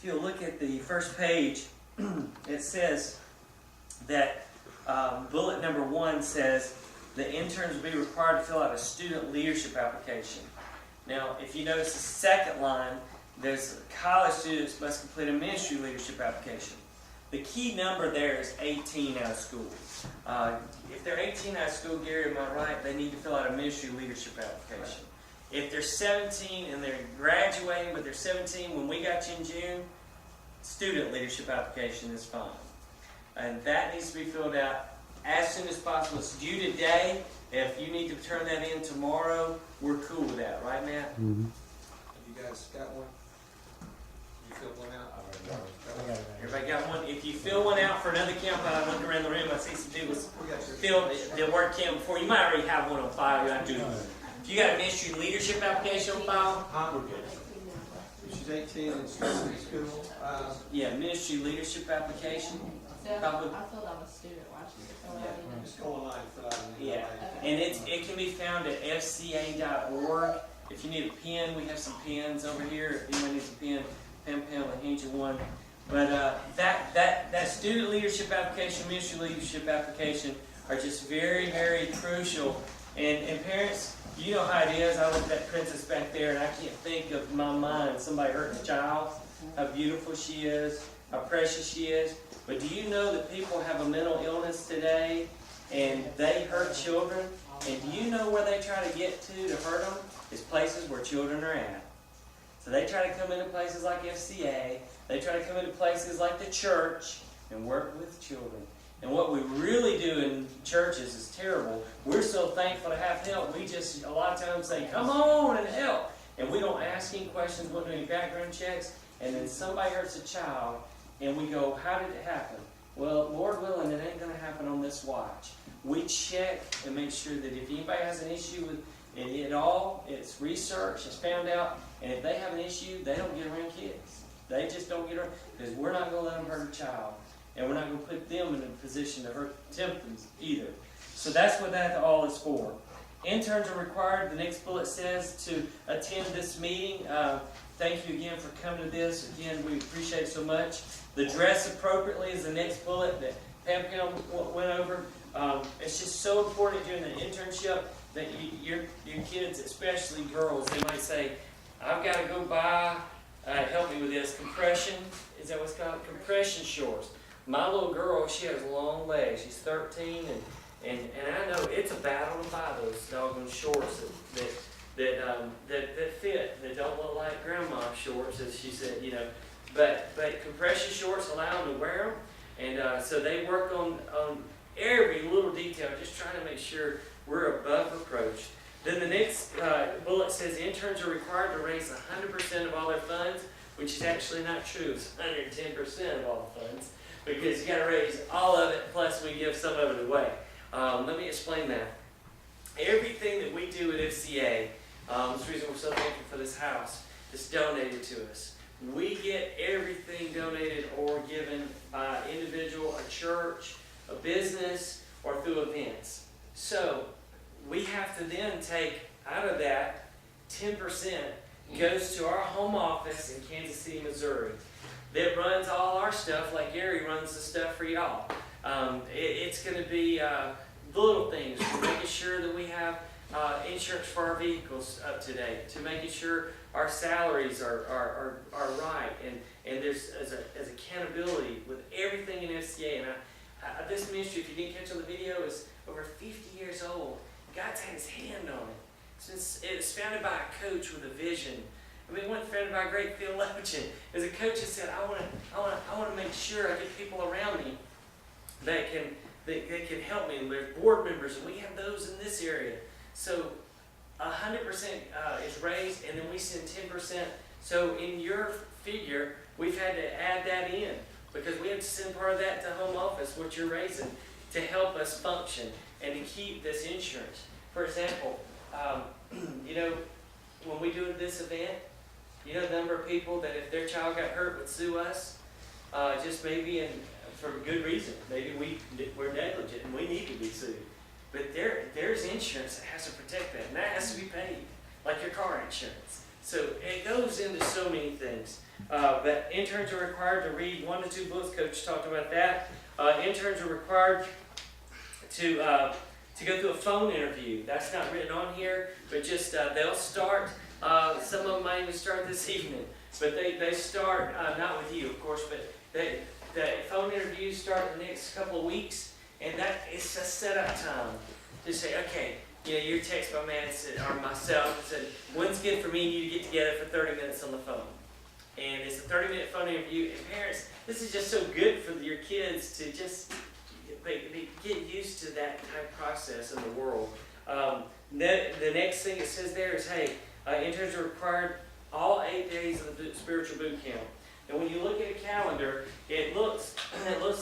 you'll look at the first page, it says that bullet number 1 says the interns will be required to fill out a student leadership application. Now, if you notice the second line, there's college students must complete a ministry leadership application. The key number there is 18 out of school. If they're 18 out of school, Gary, am I right? They need to fill out a ministry leadership application. If they're 17 and they're graduating, but they're 17 when we got you in June, student leadership application is fine. And that needs to be filled out as soon as possible. It's due today. If you need to turn that in tomorrow, we're cool with that, right, Matt? Mm-hmm. You guys got one? You filled one out? Everybody got one? If you fill one out for another camp, I looked around the room, I see some people fill the work camp before. You might already have one on file. You have to do it. If you got a ministry leadership application on file, we're good. She's 18 and she's in school. Yeah, ministry leadership application. Probably. I filled out a student watch. Just go online and fill out an email. Yeah, and it can be found at FCA.org. If you need a pen, we have some pens over here. If anyone needs a pen, I'll hand you one. But that student leadership application, ministry leadership application are just very, very crucial. And parents, you know how it is. I look at that princess back there, and I can't think of my mind somebody hurting a child. How beautiful she is, how precious she is. But do you know that people have a mental illness today, and they hurt children? And do you know where they try to get to hurt them? It's places where children are at. So they try to come into places like FCA. They try to come into places like the church and work with children. And what we really do in churches is terrible. We're so thankful to have help. We just a lot of times say, come on and help. And we don't ask any questions, we don't do any background checks. And then somebody hurts a child, and we go, how did it happen? Well, Lord willing, it ain't going to happen on this watch. We check and make sure that if anybody has an issue with it at all, it's researched, it's found out, and if they have an issue, they don't get around kids. They just don't get around, because we're not going to let them hurt a child, and we're not going to put them in a position to tempt them either. So that's what that all is for. Interns are required, the next bullet says, to attend this meeting. Thank you again for coming to this. Again, we appreciate it so much. The dress appropriately is the next bullet that Pam went over. It's just so important during the internship that your kids, especially girls, they might say, I've got to go buy, help me with this, compression, is that what's called? Compression shorts. My little girl, she has long legs. She's 13, and I know it's a battle to buy those doggone shorts that fit, that don't look like grandma shorts, as she said, you know. But compression shorts allow them to wear them, and so they work on every little detail, just trying to make sure we're above reproach. Then the next bullet says interns are required to raise 100% of all their funds, which is actually not true. It's 110% of all the funds, because you got to raise all of it, plus we give some of it away. Let me explain that. Everything that we do at FCA, this reason we're so thankful for this house, is donated to us. We get everything donated or given by an individual, a church, a business, or through events. So we have to then take out of that 10% goes to our home office in Kansas City, Missouri, that runs all our stuff like Gary runs the stuff for y'all. It's going to be little things, from making sure that we have insurance for our vehicles up to date, to making sure our salaries are right, and there's as accountability with everything in FCA. And this ministry, if you didn't catch on the video, is over 50 years old. God's had His hand on it. Since it was founded by a coach with a vision. I mean, it wasn't founded by a great theologian. It was a coach that said, I want to make sure I get people around me that can help me. And there's board members, and we have those in this area. So 100% is raised, and then we send 10%. So in your figure, we've had to add that in, because we have to send part of that to home office, what you're raising, to help us function and to keep this insurance. For example, you know, when we do this event, you know the number of people that if their child got hurt would sue us, just maybe for good reason. Maybe we're negligent and we need to be sued. But there's insurance that has to protect that, and that has to be paid, like your car insurance. So it goes into so many things. But interns are required to read 1 to 2 books. Coach talked about that. Interns are required to go through a phone interview. That's not written on here, but just they'll start. Some of them might even start this evening, but they start not with you, of course, but the phone interviews start in the next couple of weeks, and that it's a setup time to say, okay, you text my man or myself and said, when's good for me and you to get together for 30 minutes on the phone. And it's a 30-minute phone interview. And parents, this is just so good for your kids to just get used to that type of process in the world. The next thing it says there is, hey, interns are required all 8 days of the spiritual boot camp. And when you look at a calendar, it looks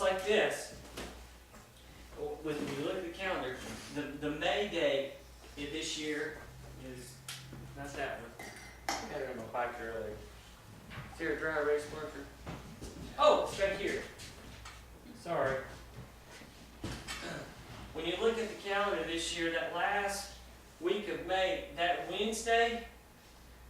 like this. When you look at the calendar, the May date this year is not that one. I had it on my bike earlier. Is there a dry erase marker? Oh, it's right here. Sorry. When you look at the calendar this year, that last week of May, that Wednesday,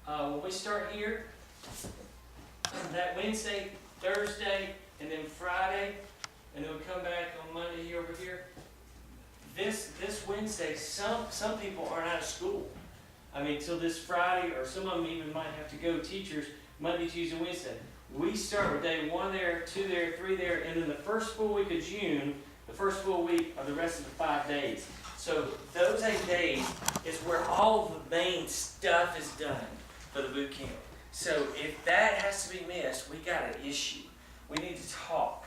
when we start here, that Wednesday, Thursday, and then Friday, and then we come back on Monday here over here. This Wednesday, some people aren't out of school. I mean, till this Friday, or some of them even might have to go, teachers, Monday, Tuesday, Wednesday. We start with day 1 there, 2 there, 3 there, and then the first full week of June, the first full week of the rest of the 5 days. So those 8 days is where all the main stuff is done for the boot camp. So if that has to be missed, we got an issue. We need to talk.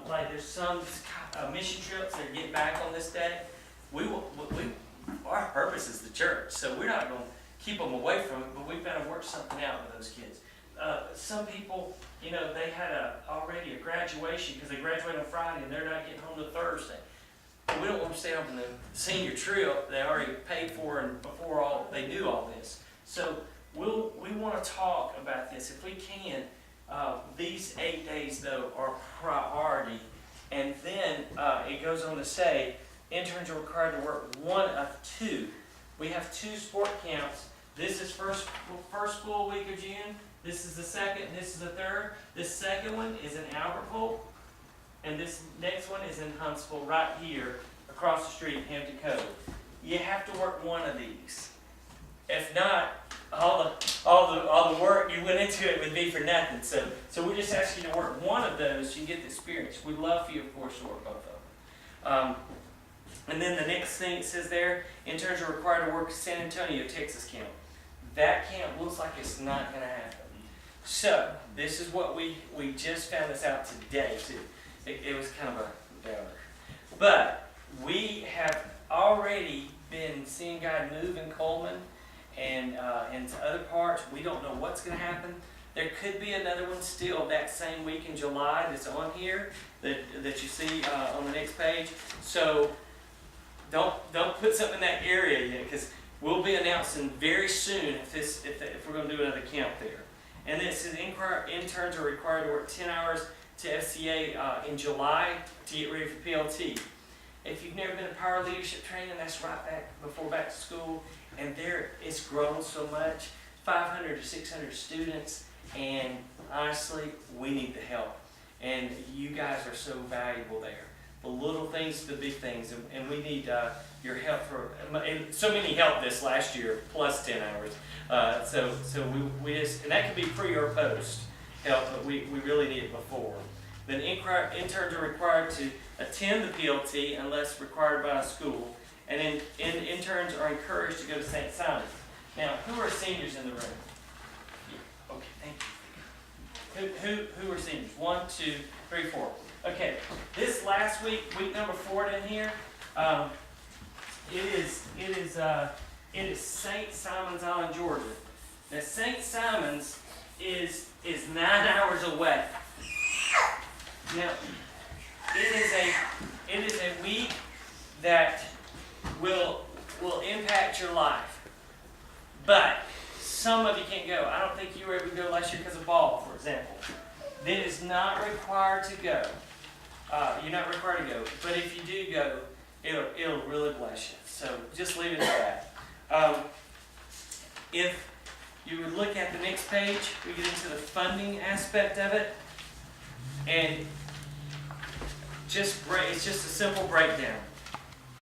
Like there's some mission trips that get back on this day. Our purpose is the church, so we're not going to keep them away from it, but we've got to work something out with those kids. Some people, they had already a graduation because they graduated on Friday and they're not getting home till Thursday. But we don't want to stay up in the senior trip they already paid for and before they do all this. So we want to talk about this if we can. These 8 days though are priority, and then it goes on to say interns are required to work 1 of 2. We have 2 sport camps. This is first full week of June. This is the second. This is the third. This second one is in Albertville, and this next one is in Huntsville, right here across the street, Hampton Cove. You have to work 1 of these. If not, all the work you went into it would be for nothing. So we just ask you to work 1 of those so you get the experience. We'd love for you, of course, to work both of them. And then the next thing it says there, interns are required to work San Antonio, Texas camp. That camp looks like it's not going to happen. So this is what we just found this out today too. It was kind of a downer. But we have already been seeing God move in Coleman and into other parts. We don't know what's going to happen. There could be another one still that same week in July that's on here that you see on the next page. So don't put something in that area yet, because we'll be announcing very soon if we're going to do another camp there. And then it says interns are required to work 10 hours to FCA in July to get ready for PLT. If you've never been in power leadership training, that's right back to school. And it's grown so much, 500 to 600 students, and honestly, we need the help. And you guys are so valuable there. The little things to the big things, and we need your help so many helped this last year, plus 10 hours. So we just, and that can be pre or post help, but we really need it before. Then interns are required to attend the PLT unless required by a school. And then interns are encouraged to go to St. Simon's. Now, who are seniors in the room? Yeah. Okay, thank you. Who are seniors? 1, 2, 3, 4. Okay, this last week number 4 in here, it is St. Simon's Island, Georgia. Now, St. Simon's is 9 hours away. Now, it is a week that will impact your life. But some of you can't go. I don't think you were able to go last year because of ball, for example. It is not required to go. You're not required to go. But if you do go, it'll really bless you. So just leave it at that. you would look at the next page, we get into the funding aspect of it, and it's just a simple breakdown.